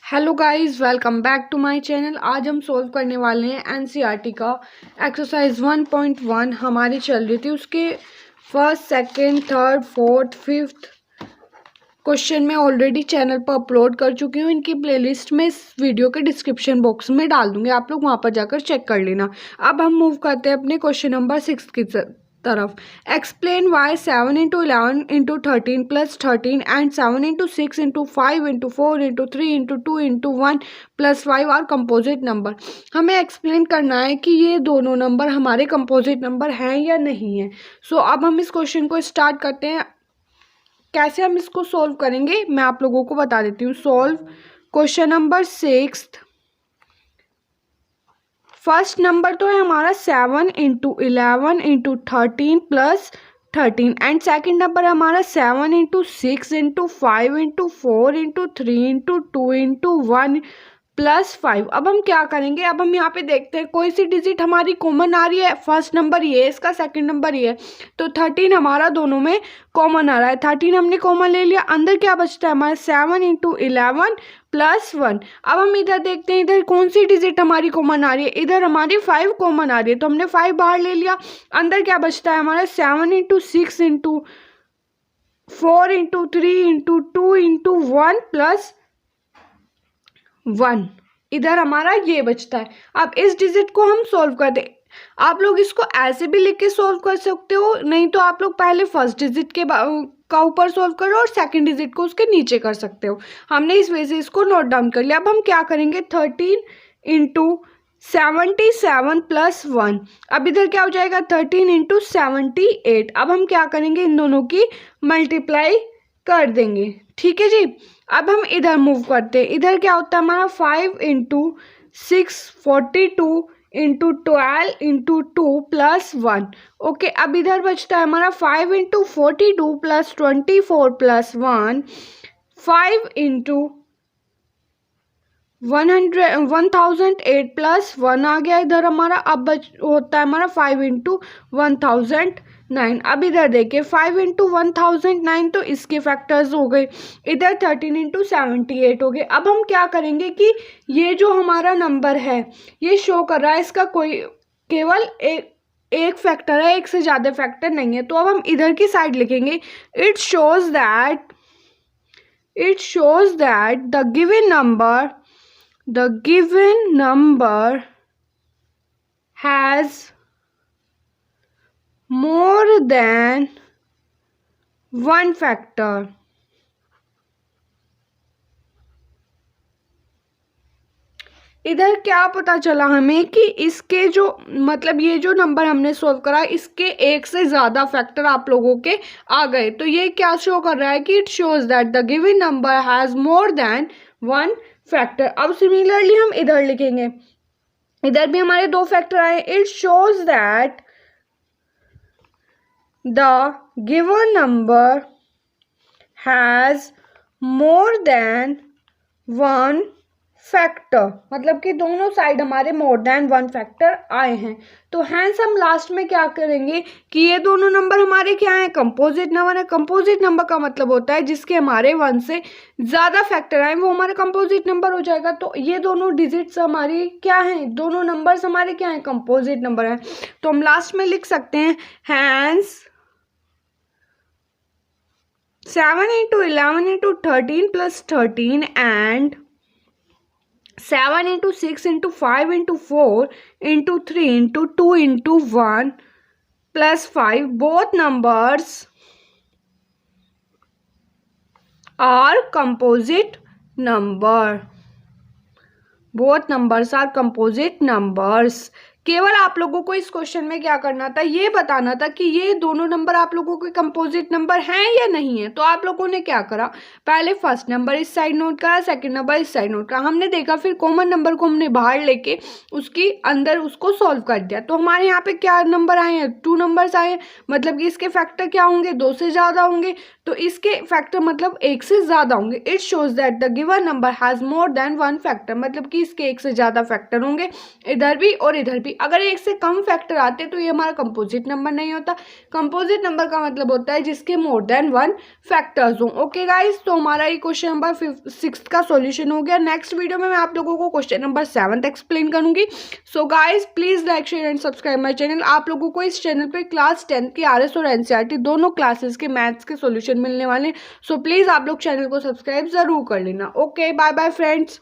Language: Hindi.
Hello guys, welcome back to my channel. आज हम सॉल्व करने वाले हैं एनसीईआरटी का एक्सरसाइज 1.1 हमारी चल रही थी। उसके first, second, third, fourth, fifth question मैं ऑलरेडी चैनल पर अपलोड कर चुकी हूँ। इनकी प्लेलिस्ट में इस वीडियो के डिस्क्रिप्शन बॉक्स में डाल दूंगी, आप लोग वहाँ पर जाकर चेक कर लेना। अब हम मूव करते हैं अपने क्वेश्चन नंबर 6 की तरफ। Explain why 7 into 11 into 13 plus 13 and 7 into 6 into 5 into 4 into 3 into 2 into 1 plus 5 are composite number. हमें एक्सप्लेन करना है कि ये दोनों नंबर हमारे कंपोजिट नंबर हैं या नहीं है। सो अब हम इस क्वेश्चन को स्टार्ट करते हैं। कैसे हम इसको सॉल्व करेंगे मैं आप लोगों को बता देती हूँ। Solve question number 6। First number तो है हमारा 7 into 11 into 13 plus 13 and second number है हमारा 7 into 6 into 5 into 4 into 3 into 2 into 1 plus 5। अब हम क्या करेंगे, अब हम यहाँ पे देखते हैं कोई सी डिजिट हमारी कॉमन आ रही है। फर्स्ट नंबर ये है, इसका सेकंड नंबर ये है, तो 13 हमारा दोनों में कॉमन आ रहा है। 13 हमने कॉमन ले लिया, अंदर क्या बचता है हमारा 7 इंटू 11 प्लस 1। अब हम इधर देखते हैं, इधर कौन सी डिजिट हमारी कॉमन आ रही है। इधर हमारी 5 कॉमन आ रही है, तो हमने 5 बाहर ले लिया। अंदर क्या बचता है हमारा 7 into 6 into 4 into 3 into 2 into 1 plus 1। इधर हमारा ये बचता है। अब इस डिजिट को हम सॉल्व कर दें। आप लोग इसको ऐसे भी लिख के सॉल्व कर सकते हो, नहीं तो आप लोग पहले फर्स्ट डिजिट का ऊपर सॉल्व करो और सेकंड डिजिट को उसके नीचे कर सकते हो। हमने इस वजह से इसको नोट डाउन कर लिया। अब हम क्या करेंगे, 13 इंटू 77 प्लस 1। अब इधर क्या हो जाएगा 13 इंटू 78। अब हम क्या करेंगे, इन दोनों की मल्टीप्लाई कर देंगे। ठीक है जी। अब हम इधर मूव करते हैं। इधर क्या होता है हमारा 5 into 6 42 into 12 into 2 plus 1। Okay, अब इधर बचता है हमारा 5 into 42 plus 24 plus 1। 5 into 1008 plus 1 आ गया इधर हमारा। अब होता है हमारा 5 इंटू 1009। अब इधर देखिए 5 इंटू 1009 तो इसके फैक्टर्स हो गए। इधर 13 इंटू 78 हो गए। अब हम क्या करेंगे कि ये जो हमारा नंबर है ये शो कर रहा है, इसका कोई केवल एक फैक्टर है, एक से ज़्यादा फैक्टर नहीं है। तो अब हम इधर की साइड लिखेंगे, it shows that the given number has more than one factor। इधर क्या पता चला हमें कि इसके जो मतलब ये जो नंबर हमने सॉल्व करा इसके एक से ज़्यादा फैक्टर आप लोगों के आ गए। तो ये क्या शो कर रहा है कि it shows that the given number has more than one factor. अब सिमिलरली हम इधर लिखेंगे, इधर भी हमारे दो फैक्टर आए। It shows that the given number has more than one factor, मतलब कि दोनों साइड हमारे मोर देन वन फैक्टर आए हैं। तो हैंस हम लास्ट में क्या करेंगे कि ये दोनों नंबर हमारे क्या हैं, कंपोजिट नंबर है। कंपोजिट नंबर का मतलब होता है जिसके हमारे वन से ज़्यादा फैक्टर आए वो हमारा कंपोजिट नंबर हो जाएगा। तो ये दोनों डिजिट्स हमारी क्या हैं, दोनों नंबर्स हमारे क्या हैं, कंपोजिट नंबर है। तो हम लास्ट में लिख सकते हैं hence 7 into 11 into 13 plus 13 and 7 into 6 into 5 into 4 into 3 into 2 into 1 plus 5 both numbers are composite number. Both numbers are composite numbers. केवल आप लोगों को इस क्वेश्चन में क्या करना था, ये बताना था कि ये दोनों नंबर आप लोगों के कंपोजिट नंबर हैं या नहीं है। तो आप लोगों ने क्या करा, पहले फर्स्ट नंबर इस साइड नोट करा, सेकंड नंबर इस साइड नोट करा। हमने देखा फिर कॉमन नंबर को हमने बाहर लेके उसकी अंदर उसको सॉल्व कर दिया। तो हमारे यहाँ पे क्या नंबर आए हैं, 2 नंबर्स आए हैं, मतलब कि इसके फैक्टर क्या होंगे, 2 से ज़्यादा होंगे। तो इसके फैक्टर मतलब 1 से ज़्यादा होंगे। It shows that the given number has more than one factor, मतलब कि इसके 1 से ज़्यादा फैक्टर होंगे इधर भी और इधर भी। अगर एक से कम फैक्टर आते तो ये हमारा कंपोजिट नंबर नहीं होता। कंपोजिट नंबर का मतलब होता है जिसके मोर देन 1 फैक्टर्स हों। ओके गाइस, तो हमारा ये क्वेश्चन नंबर 6 का सॉल्यूशन हो गया। नेक्स्ट वीडियो में मैं आप लोगों को क्वेश्चन नंबर 7 एक्सप्लेन करूंगी। So guys please like share and subscribe my channel. आप लोगों को इस चैनल पे क्लास 10 की आरएस और एनसीईआरटी दोनों क्लासेस के मैथ्स के सॉल्यूशन मिलने वाले हैं। सो प्लीज आप लोग चैनल को सब्सक्राइब जरूर कर लेना। Okay, bye bye friends.